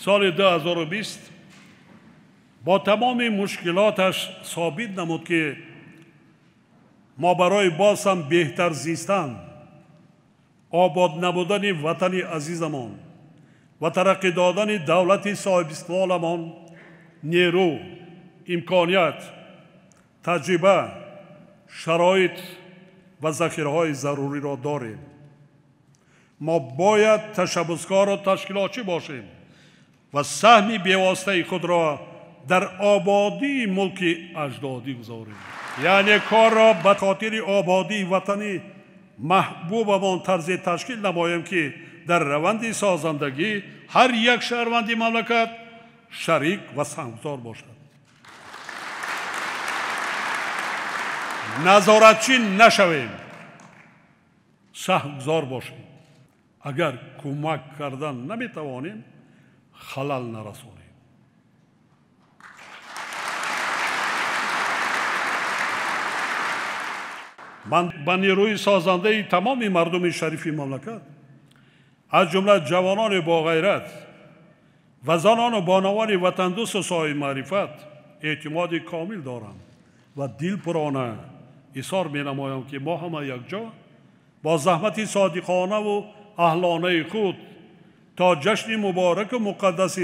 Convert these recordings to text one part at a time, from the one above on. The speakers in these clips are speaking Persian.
سال 2020 با تمام مشکلاتش ثابت نمود که ما برای باز هم بهتر زیستن، آباد نبودن وطن عزیزمان و ترقی دادن دولت صاحب استقلالمان نیرو، امکانیت، تجربه، شرایط و ذخیره‌های ضروری را داریم. ما باید تشبثکار و تشکیلاتچی باشیم و سهم بیواسطه خود را در آبادی ملک اجدادی گذاریم. یعنی کار را به خاطر آبادی وطنی محبوبمان طرز تشکیل نماییم که در روند سازندگی هر یک شهروند مملکت شریک و سهمگزار باشد. نظارتچی نشویم، سهمگزار باشیم. اگر کمک کردن نمیتوانیم، خلل نرسانیم. من به نیروی سازنده تمام مردم شریف مملکت، از جمله جوانان با غیرت و زنان و بانوان وطن دوست و صاحب معرفت اعتماد کامل دارم و دل پرانه اظهار می نمایم که ما همه یک جا با زحمت صادقانه و اهلانه خود تا جشن مبارک و مقدس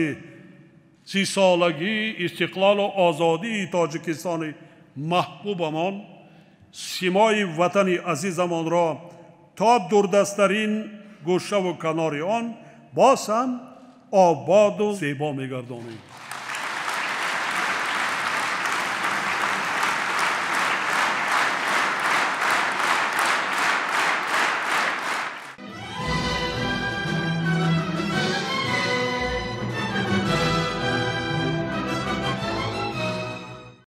30 سالگی استقلال و آزادی تاجیکستان محبوبمان سیمای وطن عزیزمان را تا دوردستترین گوشه و کنار آن باز هم آباد و زیبا می‌گردانیم.